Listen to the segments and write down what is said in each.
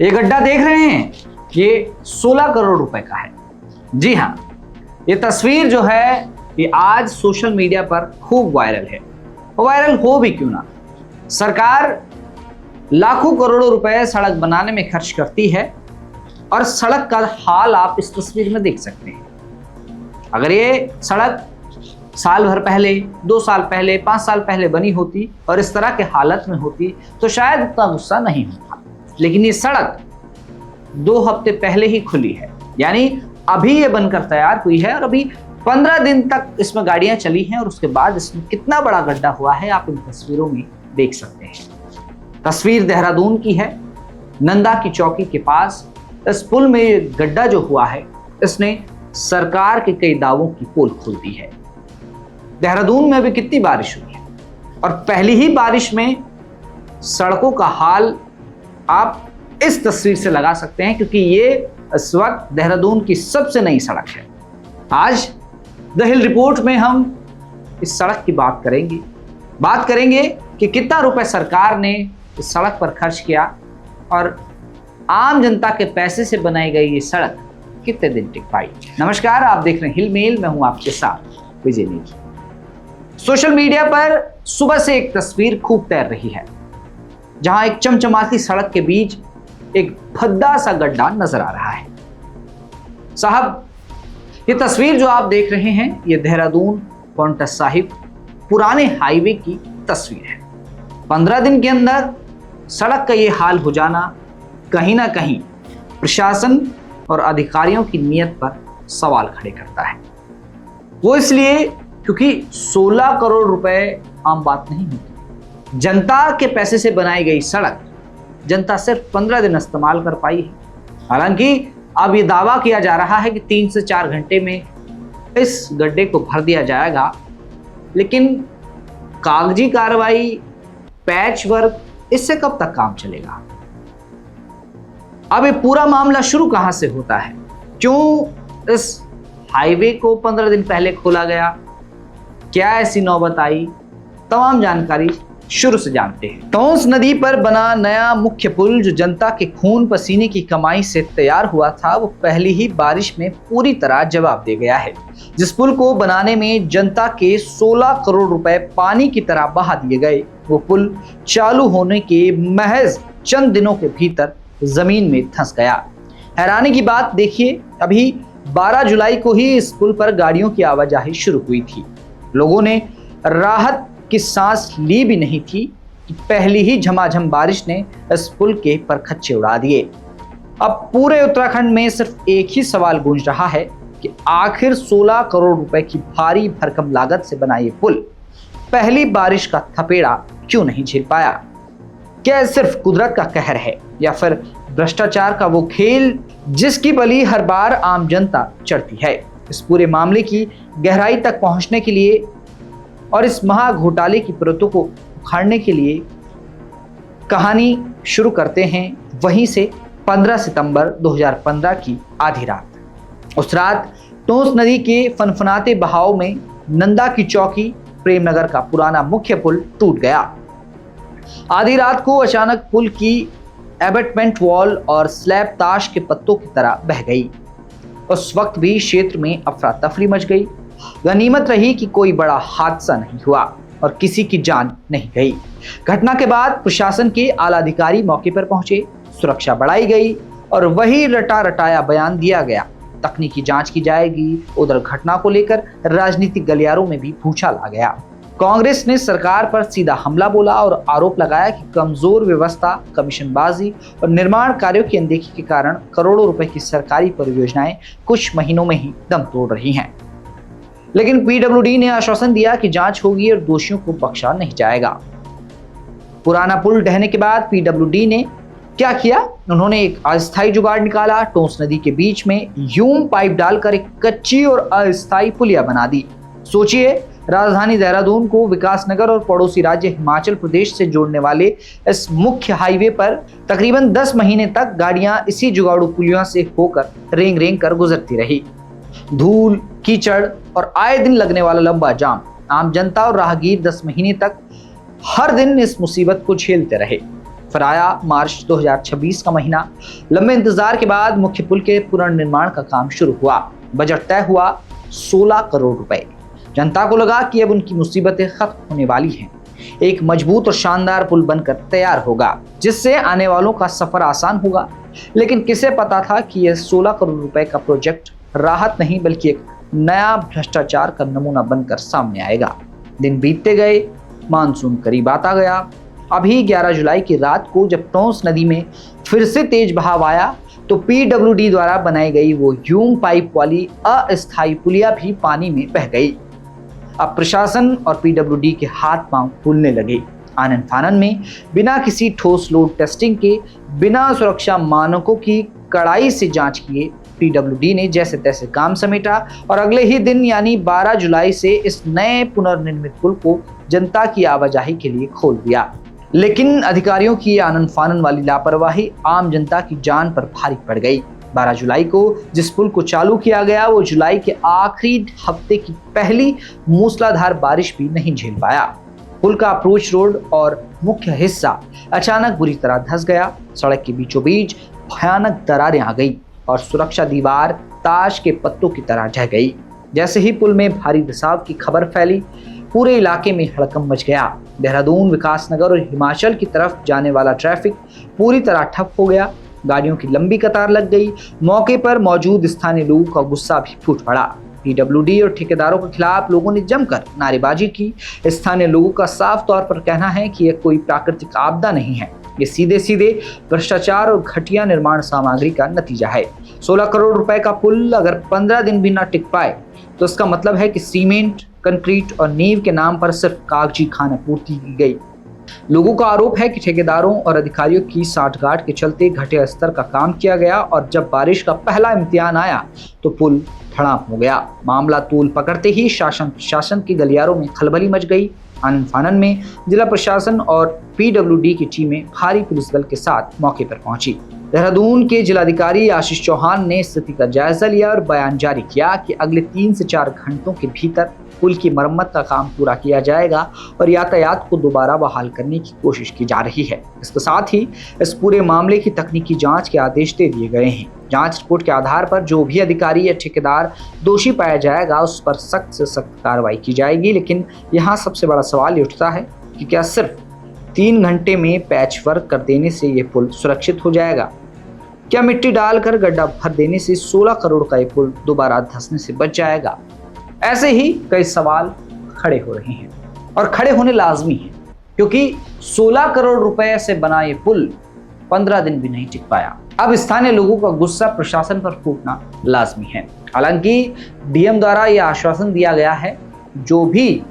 ये गड्ढा देख रहे हैं, ये 16 करोड़ रुपए का है। जी हाँ, ये तस्वीर जो है ये आज सोशल मीडिया पर खूब वायरल है। वायरल हो भी क्यों ना, सरकार लाखों करोड़ों रुपए सड़क बनाने में खर्च करती है और सड़क का हाल आप इस तस्वीर में देख सकते हैं। अगर ये सड़क साल भर पहले, 2 साल पहले, 5 साल पहले बनी होती और इस तरह के हालत में होती तो शायद उतना गुस्सा नहीं होता, लेकिन ये सड़क 2 हफ्ते पहले ही खुली है, यानी अभी ये बनकर तैयार हुई है और अभी 15 दिन तक इसमें गाड़ियां चली हैं और उसके बाद इसमें कितना बड़ा गड्ढा हुआ है आप इन तस्वीरों में देख सकते हैं। तस्वीर देहरादून की है, नंदा की चौकी के पास इस पुल में ये गड्ढा जो हुआ है इसने सरकार के कई दावों की पोल खोल दी है। देहरादून में अभी कितनी बारिश हुई है और पहली ही बारिश में सड़कों का हाल आप इस तस्वीर से लगा सकते हैं, क्योंकि ये इस वक्त देहरादून की सबसे नई सड़क है। आज द हिल रिपोर्ट में हम इस सड़क की बात करेंगे कि कितना रुपए सरकार ने इस सड़क पर खर्च किया और आम जनता के पैसे से बनाई गई ये सड़क कितने दिन टिक पाई। नमस्कार, आप देख रहे हैं हिल मेल, मैं हूं आपके साथ विजय नेगी। सोशल मीडिया पर सुबह से एक तस्वीर खूब तैर रही है, जहां एक चमचमाती सड़क के बीच एक भद्दा सा गड्ढा नजर आ रहा है। साहब, ये तस्वीर जो आप देख रहे हैं ये देहरादून पांवटा साहिब पुराने हाईवे की तस्वीर है। 15 दिन के अंदर सड़क का ये हाल हो जाना कहीं ना कहीं प्रशासन और अधिकारियों की नीयत पर सवाल खड़े करता है। वो इसलिए क्योंकि 16 करोड़ रुपए आम बात नहीं होती। जनता के पैसे से बनाई गई सड़क जनता सिर्फ 15 दिन इस्तेमाल कर पाई है। हालांकि अब ये दावा किया जा रहा है कि 3 से 4 घंटे में इस गड्ढे को भर दिया जाएगा, लेकिन कागजी कार्रवाई, पैच वर्क, इससे कब तक काम चलेगा? अब ये पूरा मामला शुरू कहां से होता है? क्यों इस हाईवे को 15 दिन पहले खोला गया? क्या ऐसी नौबत आई? तमाम जानकारी शुरू से जानते हैं। टोंस नदी पर बना नया मुख्य पुल जो जनता के खून पसीने की कमाई से तैयार हुआ था, वो पहली ही बारिश में पूरी तरह जवाब दे गया है। जिस पुल को बनाने में जनता के 16 करोड़ रुपए पानी की तरह बहा दिए गए, वो पुल चालू होने के महज चंद दिनों के भीतर जमीन में धंस गया। हैरानी की बात देखिए, अभी 12 जुलाई को ही इस पुल पर गाड़ियों की आवाजाही शुरू हुई थी। लोगों ने राहत की सांस ली भी नहीं थी कि पहली ही झमाझम बारिश ने इस पुल के परखच्चे उड़ा दिए। अब पूरे उत्तराखंड में सिर्फ एक ही सवाल गूंज रहा है कि आखिर 16 करोड़ रुपए की भारी भरकम लागत से बना ये पुल पहली बारिश का थपेड़ा क्यों नहीं झेल पाया? क्या सिर्फ कुदरत का कहर है या फिर भ्रष्टाचार का वो खेल जिसकी बलि हर बार आम जनता चढ़ती है? इस पूरे मामले की गहराई तक पहुंचने के लिए और इस महा घोटाले की परतों को उखाड़ने के लिए कहानी शुरू करते हैं वहीं से 15 सितंबर 2015 की आधी रात। उस रात टोंस नदी के फनफनाते बहाव में नंदा की चौकी प्रेमनगर का पुराना मुख्य पुल टूट गया। आधी रात को अचानक पुल की एबटमेंट वॉल और स्लैब ताश के पत्तों की तरह बह गई। उस वक्त भी क्षेत्र में अफरा तफरी मच गई। गनीमत रही कि कोई बड़ा हादसा नहीं हुआ और किसी की जान नहीं गई। घटना के बाद प्रशासन के आला अधिकारी मौके पर पहुंचे, सुरक्षा बढ़ाई गई और वही रटा रटाया बयान दिया गया, तकनीकी जांच की जाएगी। उधर घटना को लेकर राजनीतिक गलियारों में भी भूचाल आ गया। कांग्रेस ने सरकार पर सीधा हमला बोला और आरोप लगाया कि कमजोर व्यवस्था, कमीशनबाजी और निर्माण कार्यों की अनदेखी के कारण करोड़ों रुपए की सरकारी परियोजनाएं कुछ महीनों में ही दम तोड़ रही हैं। लेकिन पीडब्ल्यूडी ने आश्वासन दिया कि जांच होगी और दोषियों को बख्शा नहीं जाएगा। पुराना पुल ढहने के बाद पीडब्ल्यूडी ने क्या किया? उन्होंने एक अस्थायी जुगाड़ निकाला। टोंस नदी के बीच में यूम पाइप डालकर एक कच्ची और अस्थायी पुलिया बना दी। सोचिए, राजधानी देहरादून को विकासनगर और पड़ोसी राज्य हिमाचल प्रदेश से जोड़ने वाले इस मुख्य हाईवे पर तकरीबन 10 महीने तक गाड़ियां इसी जुगाड़ू पुलियों से होकर रेंग रेंग कर गुजरती रही। धूल, कीचड़ और आए दिन लगने वाला लंबा जाम, आम जनता और राहगीर 10 महीने तक हर दिन इस मुसीबत को झेलते रहे। फिर आया मार्च 2026 का महीना। लंबे इंतजार के बाद मुख्य पुल के पुनर्निर्माण का काम शुरू हुआ। बजट तय हुआ 16 करोड़ रुपए। जनता को लगा कि अब उनकी मुसीबतें खत्म होने वाली हैं। एक मजबूत और शानदार पुल बनकर तैयार होगा, जिससे आने वालों का सफर आसान होगा। लेकिन किसे पता था कि यह 16 करोड़ रुपए का प्रोजेक्ट राहत नहीं बल्कि एक नया भ्रष्टाचार का नमूना बनकर सामने आएगा। दिन बीतते गए, मानसून करीब आता गया। अभी 11 जुलाई की रात को जब टोंस नदी में फिर से तेज बहाव आया तो पीडब्ल्यूडी द्वारा बनाई गई वो ह्यूम पाइप वाली अस्थायी पुलिया भी पानी में बह गई। अब प्रशासन और पीडब्ल्यूडी के हाथ पांव फूलने लगे। आनन फानन में बिना किसी ठोस लोड टेस्टिंग के, बिना सुरक्षा मानकों की कड़ाई से जांच किए पीडब्ल्यूडी ने जैसे तैसे काम समेटा और अगले ही दिन यानी 12 जुलाई से इस नए पुनर्निर्मित पुल को जनता की आवाजाही के लिए खोल दिया। लेकिन अधिकारियों की आनन फानन वाली लापरवाही आम जनता की जान पर भारी पड़ गई। 12 जुलाई को जिस पुल को चालू किया गया वो जुलाई के आखिरी हफ्ते की पहली मूसलाधार बारिश भी नहीं झेल पाया। पुल का अप्रोच रोड और मुख्य हिस्सा अचानक बुरी तरह धंस गया। सड़क के बीचों बीच भयानक दरारें आ गई और सुरक्षा दीवार ताश के पत्तों की तरह ढह गई। जैसे ही पुल में भारी रिसाव की खबर फैली, पूरे इलाके में हड़कंप मच गया। देहरादून, विकासनगर और हिमाचल की तरफ जाने वाला ट्रैफिक पूरी तरह ठप हो गया। गाड़ियों की लंबी कतार लग गई। मौके पर मौजूद स्थानीय लोगों का गुस्सा भी फूट पड़ा। पीडब्ल्यूडी और ठेकेदारों के खिलाफ लोगों ने जमकर नारेबाजी की। स्थानीय लोगों का साफ तौर पर कहना है कि यह कोई प्राकृतिक आपदा नहीं है, ये सीधे सीधे भ्रष्टाचार और घटिया निर्माण सामग्री का नतीजा है। 16 करोड़ रुपए का पुल अगर 15 दिन भी ना टिक पाए तो इसका मतलब है कि सीमेंट, कंक्रीट और नींव के नाम पर सिर्फ कागजी खानापूर्ति की गई। लोगों का आरोप है कि ठेकेदारों और अधिकारियों की साठगांठ के चलते घटिया स्तर का काम किया गया और जब बारिश का पहला इम्तिहान आया तो पुल धड़ाम हो गया। मामला तूल पकड़ते ही शासन प्रशासन के गलियारों में खलबली मच गई। आनन फानन में जिला प्रशासन और पीडब्ल्यूडी की टीमें भारी पुलिस बल के साथ मौके पर पहुंची। देहरादून के जिलाधिकारी आशीष चौहान ने स्थिति का जायजा लिया और बयान जारी किया कि अगले 3 से 4 घंटों के भीतर पुल की मरम्मत का काम पूरा किया जाएगा और यातायात को दोबारा बहाल करने की कोशिश की जा रही है। इसके साथ ही इस पूरे मामले की तकनीकी जांच के आदेश दे दिए गए हैं। जांच रिपोर्ट के आधार पर जो भी अधिकारी या ठेकेदार दोषी पाया जाएगा उस पर सख्त से सख्त कार्रवाई की जाएगी। लेकिन यहाँ सबसे बड़ा सवाल ये उठता है कि क्या सिर्फ 3 घंटे में पैच वर्क कर देने से ये पुल सुरक्षित हो जाएगा? क्या मिट्टी डालकर गड्ढा भर देने से 16 करोड़ का ये पुल दोबारा धंसने से बच जाएगा? ऐसे ही कई सवाल खड़े हो रहे हैं और खड़े होने लाजमी हैं, क्योंकि 16 करोड़ रुपए से बना ये पुल 15 दिन भी नहीं टिक पाया। अब स्थानीय लोगों का गुस्सा प्रशासन पर फूटना लाजमी है। हालांकि डीएम द्वारा यह आश्वासन दिया गया है जो भी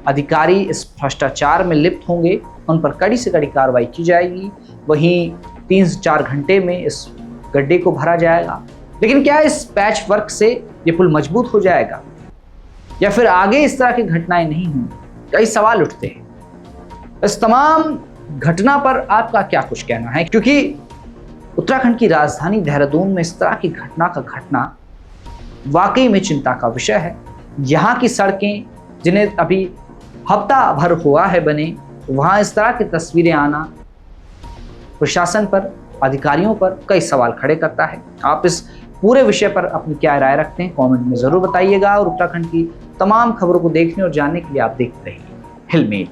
अधिकारी इस भ्रष्टाचार में लिप्त होंगे उन पर कड़ी से कड़ी कार्रवाई की जाएगी। वहीं 3 से 4 घंटे में इस गड्ढे को भरा जाएगा। लेकिन क्या इस पैच वर्क से ये पुल मजबूत हो जाएगा या फिर आगे इस तरह की घटनाएं नहीं होंगी? कई सवाल उठते हैं। इस तमाम घटना पर आपका क्या कुछ कहना है? क्योंकि उत्तराखंड की राजधानी देहरादून में इस तरह की घटना का घटना वाकई में चिंता का विषय है। यहाँ की सड़कें जिन्हें अभी हफ्ता भर हुआ है बने, वहाँ इस तरह की तस्वीरें आना प्रशासन पर, अधिकारियों पर कई सवाल खड़े करता है। आप इस पूरे विषय पर अपनी क्या राय रखते हैं कमेंट में जरूर बताइएगा और उत्तराखंड की तमाम खबरों को देखने और जानने के लिए आप देखते रहिए हिलमेल।